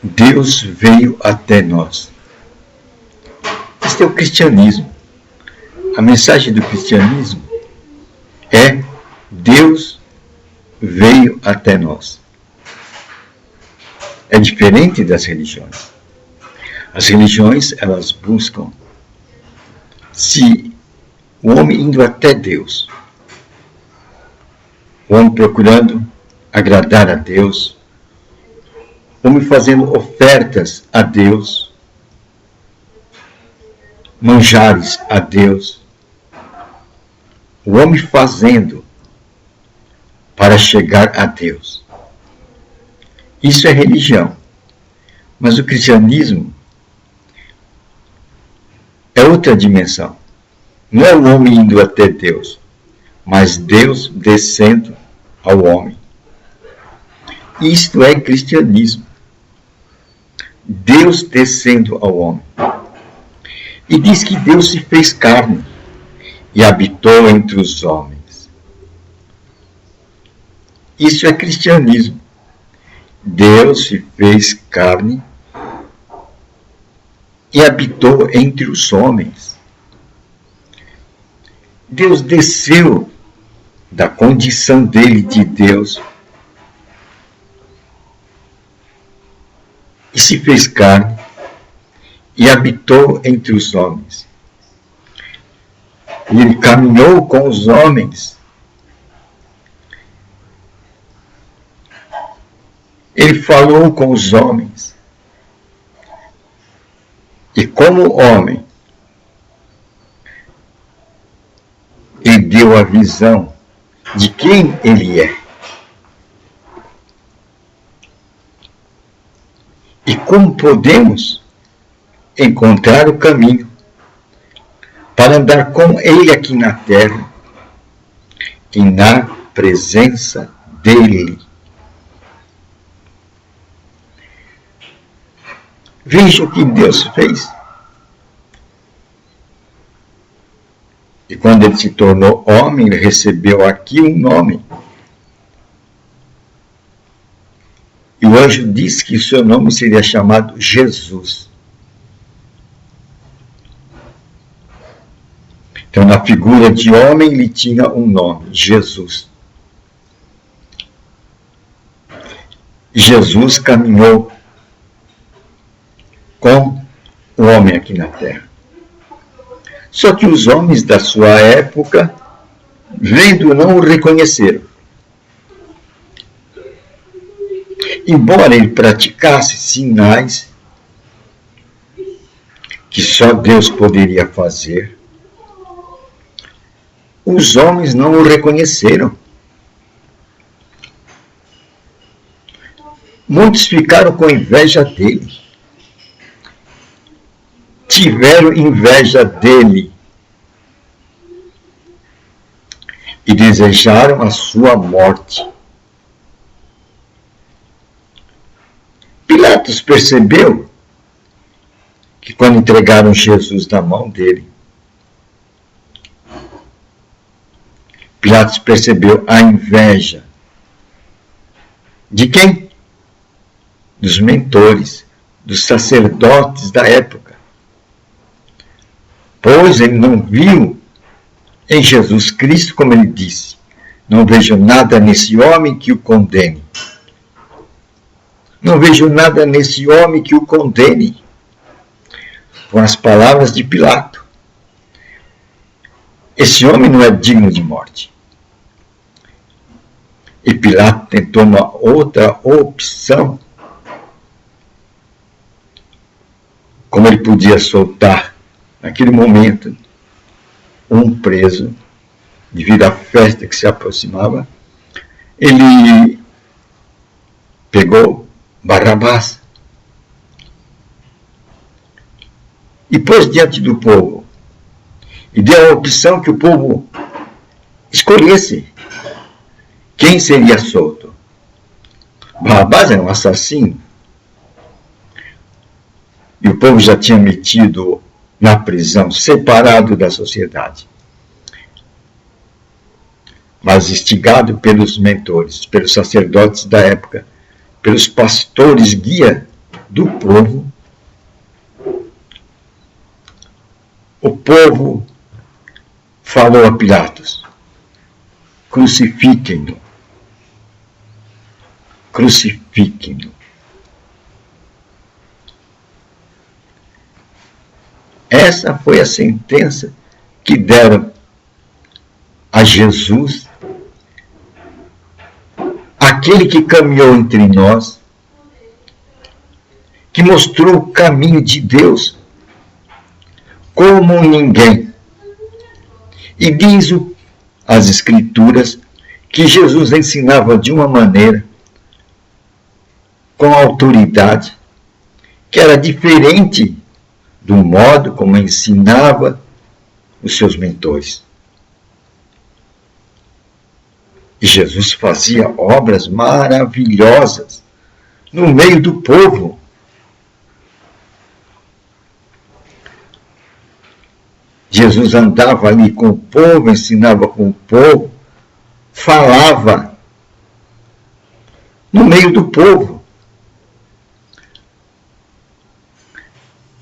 Deus veio até nós. Este é o cristianismo. A mensagem do cristianismo é: Deus veio até nós. É diferente das religiões. As religiões, elas buscam se o homem indo até Deus, o homem procurando agradar a Deus, o homem fazendo ofertas a Deus, manjares a Deus, o homem fazendo para chegar a Deus. Isso é religião. Mas o cristianismo é outra dimensão. Não é o homem indo até Deus, mas Deus descendo ao homem. Isto é cristianismo. Deus descendo ao homem. E diz que Deus se fez carne e habitou entre os homens. Isso é cristianismo. Deus se fez carne e habitou entre os homens. Deus desceu da condição dele de Deus e se fez carne e habitou entre os homens. E ele caminhou com os homens. Ele falou com os homens. E como homem, ele deu a visão de quem ele é. E como podemos encontrar o caminho para andar com ele aqui na terra e na presença dele. Veja o que Deus fez. E quando ele se tornou homem, ele recebeu aqui um nome. E o anjo disse que o seu nome seria chamado Jesus. Então, na figura de homem, ele tinha um nome, Jesus. Jesus caminhou com o homem aqui na terra. Só que os homens da sua época, vendo, não o reconheceram. Embora ele praticasse sinais que só Deus poderia fazer, os homens não o reconheceram. Muitos ficaram com inveja dele. Tiveram inveja dele e desejaram a sua morte. Pilatos percebeu que quando entregaram Jesus na mão dele, Pilatos percebeu a inveja de quem? Dos mentores, dos sacerdotes da época. Pois ele não viu em Jesus Cristo, como ele disse, não vejo nada nesse homem que o condene. Não vejo nada nesse homem que o condene. Foram as palavras de Pilato. Esse homem não é digno de morte. E Pilato tentou uma outra opção. Como ele podia soltar, naquele momento, um preso, devido à festa que se aproximava, ele pegou Barrabás e pôs diante do povo e deu a opção que o povo escolhesse quem seria solto. Barrabás era um assassino e o povo já tinha metido na prisão, separado da sociedade, mas instigado pelos mentores, pelos sacerdotes da época, pelos pastores guia do povo, o povo falou a Pilatos: crucifiquem-no, crucifiquem-no. Essa foi a sentença que deram a Jesus, aquele que caminhou entre nós, que mostrou o caminho de Deus como ninguém. E diz as Escrituras que Jesus ensinava de uma maneira, com autoridade, que era diferente do modo como ensinava os seus mentores. E Jesus fazia obras maravilhosas no meio do povo. Jesus andava ali com o povo, ensinava com o povo, falava no meio do povo.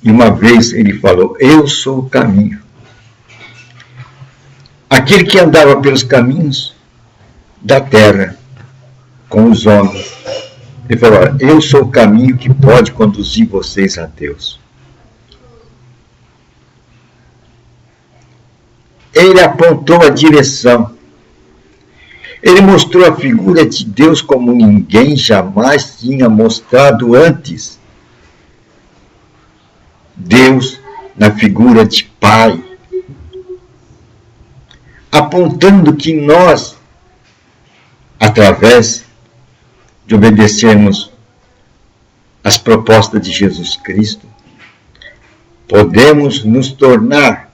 E uma vez ele falou: eu sou o caminho. Aquele que andava pelos caminhos da terra com os homens. Ele falou: olha, eu sou o caminho que pode conduzir vocês a Deus. Ele apontou a direção. Ele mostrou a figura de Deus como ninguém jamais tinha mostrado antes. Deus na figura de Pai, apontando que nós, através de obedecermos às propostas de Jesus Cristo, podemos nos tornar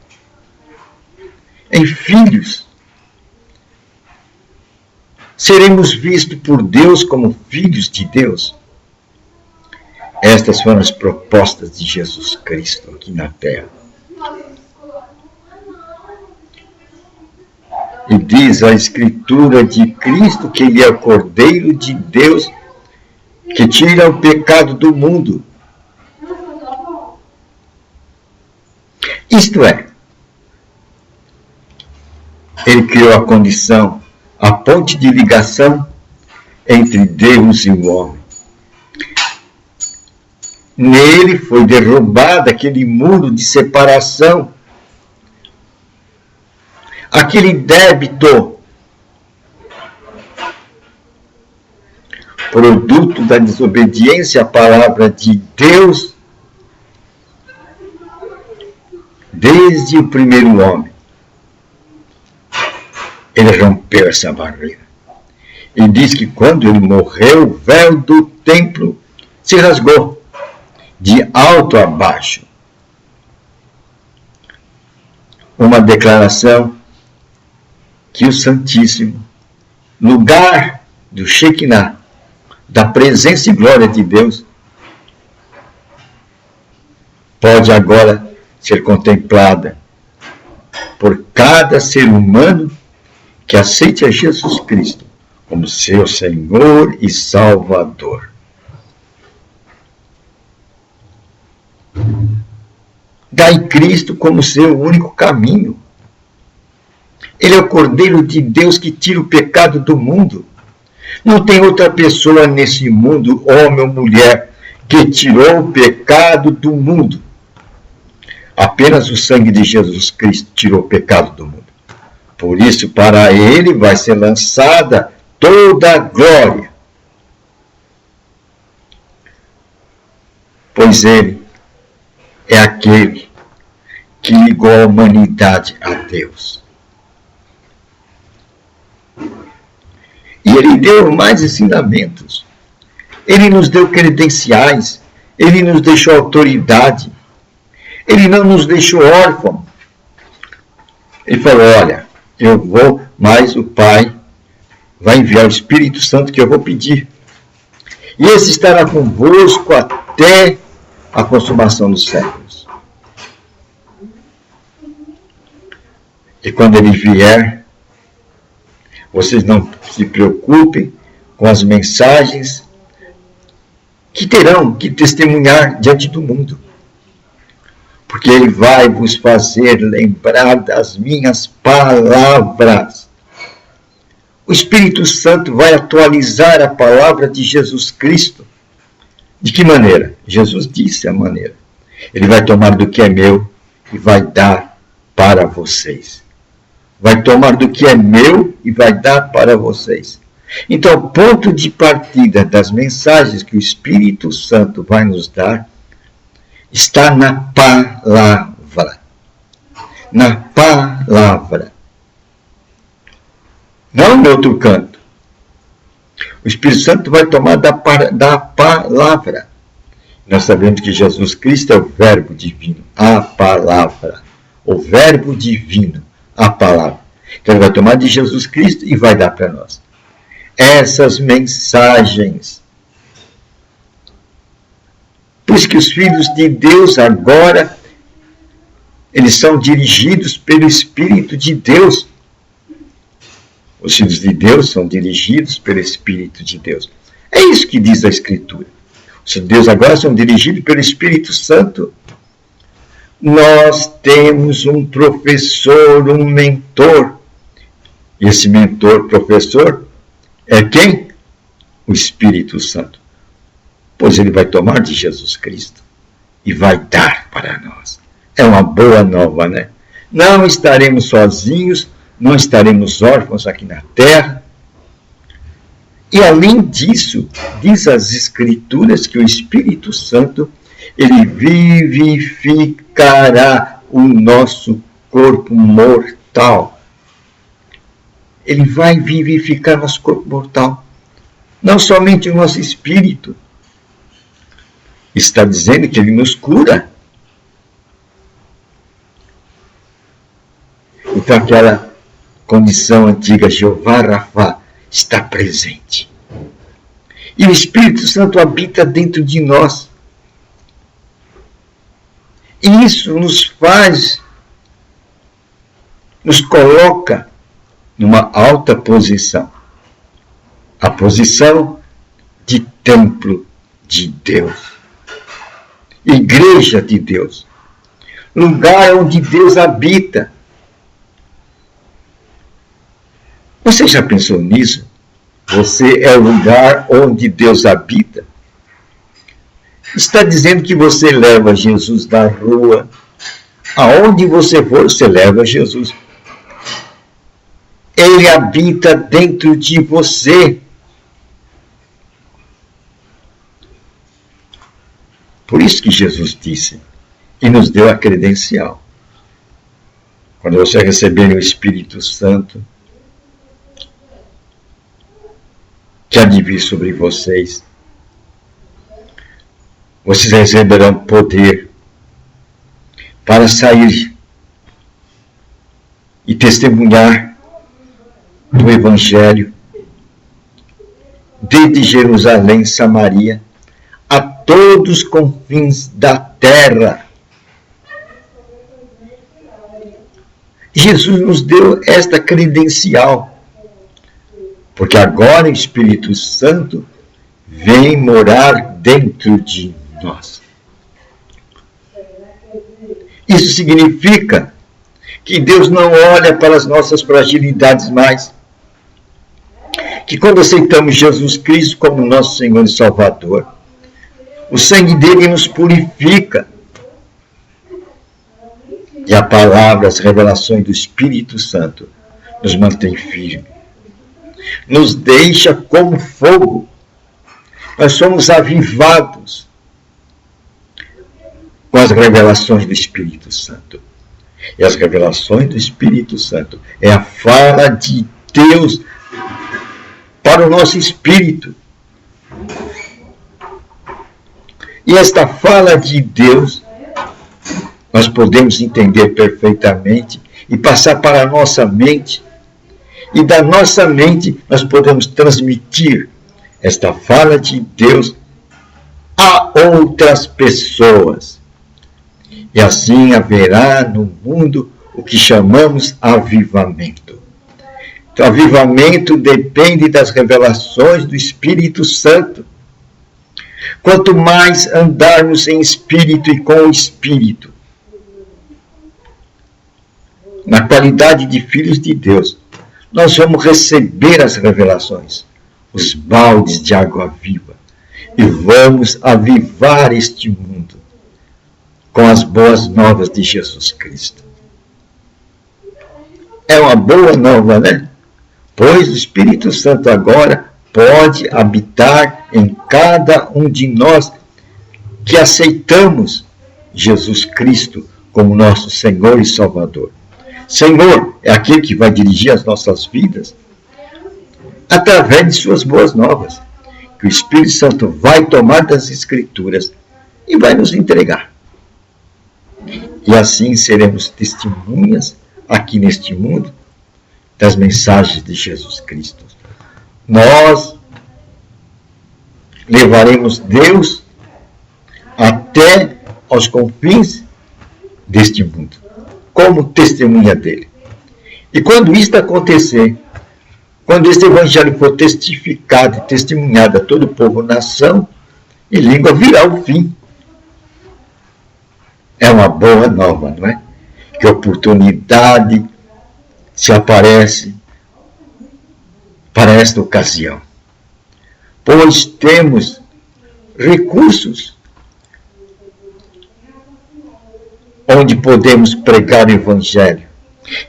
em filhos. Seremos vistos por Deus como filhos de Deus. Estas foram as propostas de Jesus Cristo aqui na terra. E diz a Escritura de Cristo que Ele é o Cordeiro de Deus que tira o pecado do mundo. Isto é, Ele criou a condição, a ponte de ligação entre Deus e o homem. Nele foi derrubado aquele muro de separação, aquele débito, produto da desobediência à palavra de Deus, desde o primeiro homem. Ele rompeu essa barreira. E diz que quando ele morreu, o véu do templo se rasgou de alto a baixo. Uma declaração que o Santíssimo, lugar do Shekinah, da presença e glória de Deus, pode agora ser contemplada por cada ser humano que aceite a Jesus Cristo como seu Senhor e Salvador. Dai Cristo como seu único caminho. Ele é o Cordeiro de Deus que tira o pecado do mundo. Não tem outra pessoa nesse mundo, homem ou mulher, que tirou o pecado do mundo. Apenas o sangue de Jesus Cristo tirou o pecado do mundo. Por isso, para ele vai ser lançada toda a glória. Pois ele é aquele que ligou a humanidade a Deus. E ele deu mais ensinamentos. Ele nos deu credenciais. Ele nos deixou autoridade. Ele não nos deixou órfãos. Ele falou: olha, eu vou, mas o Pai vai enviar o Espírito Santo que eu vou pedir. E esse estará convosco até a consumação dos séculos. E quando ele vier, vocês não se preocupem com as mensagens que terão que testemunhar diante do mundo. Porque ele vai vos fazer lembrar das minhas palavras. O Espírito Santo vai atualizar a palavra de Jesus Cristo. De que maneira? Jesus disse a maneira. Ele vai tomar do que é meu e vai dar para vocês. Vai tomar do que é meu e vai dar para vocês. Então, o ponto de partida das mensagens que o Espírito Santo vai nos dar está na palavra. Na palavra. Não em outro canto. O Espírito Santo vai tomar da palavra. Nós sabemos que Jesus Cristo é o Verbo divino, a palavra. O Verbo divino, a palavra. Então ele vai tomar de Jesus Cristo e vai dar para nós. Essas mensagens. Por isso que os filhos de Deus agora, eles são dirigidos pelo Espírito de Deus. Os filhos de Deus são dirigidos pelo Espírito de Deus. É isso que diz a Escritura. Os filhos de Deus agora são dirigidos pelo Espírito Santo. Nós temos um professor, um mentor. E esse mentor, professor, é quem? O Espírito Santo. Pois ele vai tomar de Jesus Cristo e vai dar para nós. É uma boa nova, né? Não estaremos sozinhos, não estaremos órfãos aqui na terra. E além disso, diz as Escrituras que o Espírito Santo, ele vivificará o nosso corpo mortal. Ele vai vivificar nosso corpo mortal. Não somente o nosso espírito. Está dizendo que ele nos cura. Então aquela condição antiga, Jeová Rafá, está presente. E o Espírito Santo habita dentro de nós. E isso nos coloca numa alta posição. A posição de templo de Deus. Igreja de Deus. Lugar onde Deus habita. Você já pensou nisso? Você é o lugar onde Deus habita? Está dizendo que você leva Jesus na rua. Aonde você for, você leva Jesus. Ele habita dentro de você. Por isso que Jesus disse e nos deu a credencial. Quando você receber o Espírito Santo, que há de vir sobre vocês, vocês receberão poder para sair e testemunhar do Evangelho desde Jerusalém, Samaria, a todos os confins da terra. Jesus nos deu esta credencial, porque agora o Espírito Santo vem morar dentro de nós. Isso significa que Deus não olha para as nossas fragilidades mais. Que quando aceitamos Jesus Cristo como nosso Senhor e Salvador, o sangue dele nos purifica. E a palavra, as revelações do Espírito Santo nos mantém firmes. Nos deixa como fogo. Nós somos avivados com as revelações do Espírito Santo. E as revelações do Espírito Santo é a fala de Deus para o nosso espírito. E esta fala de Deus nós podemos entender perfeitamente e passar para a nossa mente. E da nossa mente nós podemos transmitir esta fala de Deus a outras pessoas. E assim haverá no mundo o que chamamos avivamento. Então, avivamento depende das revelações do Espírito Santo. Quanto mais andarmos em espírito e com o Espírito, na qualidade de filhos de Deus, nós vamos receber as revelações, os baldes de água viva, e vamos avivar este mundo com as boas novas de Jesus Cristo. É uma boa nova, né? Pois o Espírito Santo agora pode habitar em cada um de nós que aceitamos Jesus Cristo como nosso Senhor e Salvador. Senhor é aquele que vai dirigir as nossas vidas através de suas boas novas, que o Espírito Santo vai tomar das Escrituras e vai nos entregar. E assim seremos testemunhas aqui neste mundo das mensagens de Jesus Cristo. Nós levaremos Deus até aos confins deste mundo, como testemunha dele. E quando isto acontecer, quando este evangelho for testificado e testemunhado a todo o povo, nação e língua, virá o fim. É uma boa nova, não é? Que oportunidade se aparece para esta ocasião. Pois temos recursos onde podemos pregar o Evangelho.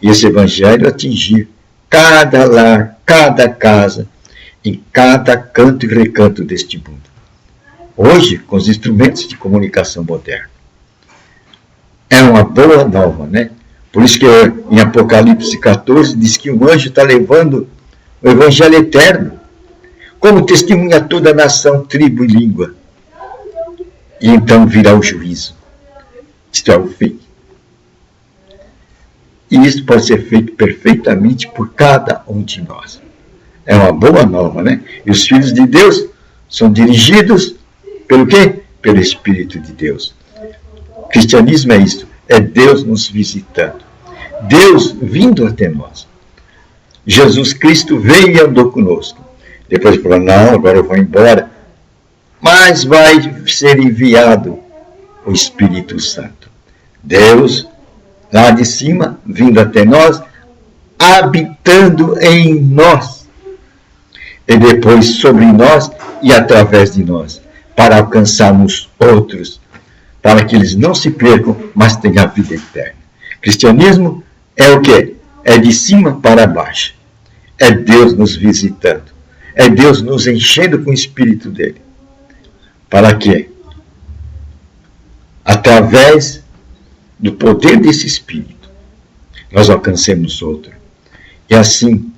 E esse Evangelho atingir cada lar, cada casa, em cada canto e recanto deste mundo. Hoje, com os instrumentos de comunicação moderna. É uma boa nova, né? Por isso que em Apocalipse 14 diz que um anjo está levando o Evangelho eterno, como testemunha toda a nação, tribo e língua. E então virá o juízo. Isto é o fim. E isso pode ser feito perfeitamente por cada um de nós. É uma boa nova, né? E os filhos de Deus são dirigidos pelo quê? Pelo Espírito de Deus. O cristianismo é isso, é Deus nos visitando. Deus vindo até nós. Jesus Cristo veio e andou conosco. Depois falou, não, agora eu vou embora. Mas vai ser enviado o Espírito Santo. Deus, lá de cima, vindo até nós, habitando em nós. E depois sobre nós e através de nós, para alcançarmos outros, para que eles não se percam, mas tenham a vida eterna. Cristianismo é o quê? É de cima para baixo. É Deus nos visitando. É Deus nos enchendo com o Espírito dele. Para quê? Através do poder desse Espírito, nós alcancemos outro. E assim,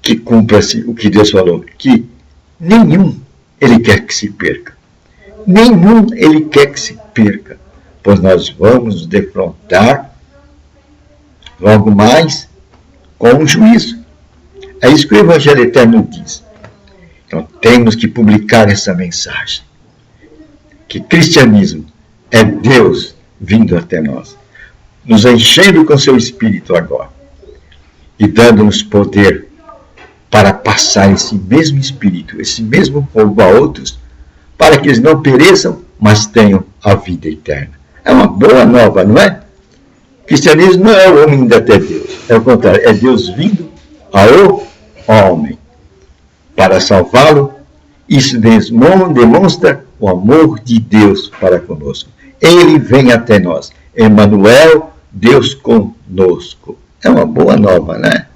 que cumpra-se o que Deus falou, que nenhum ele quer que se perca. Nenhum ele quer que se perca, pois nós vamos nos defrontar logo mais com o juízo. É isso que o Evangelho Eterno diz. Então temos que publicar essa mensagem, que cristianismo é Deus vindo até nós, nos enchendo com seu Espírito agora, e dando-nos poder para passar esse mesmo Espírito, esse mesmo fogo a outros, para que eles não pereçam, mas tenham a vida eterna. É uma boa nova, não é? O cristianismo não é o homem indo até Deus. É o contrário, é Deus vindo ao homem para salvá-lo. Isso demonstra o amor de Deus para conosco. Ele vem até nós. Emmanuel, Deus conosco. É uma boa nova, né?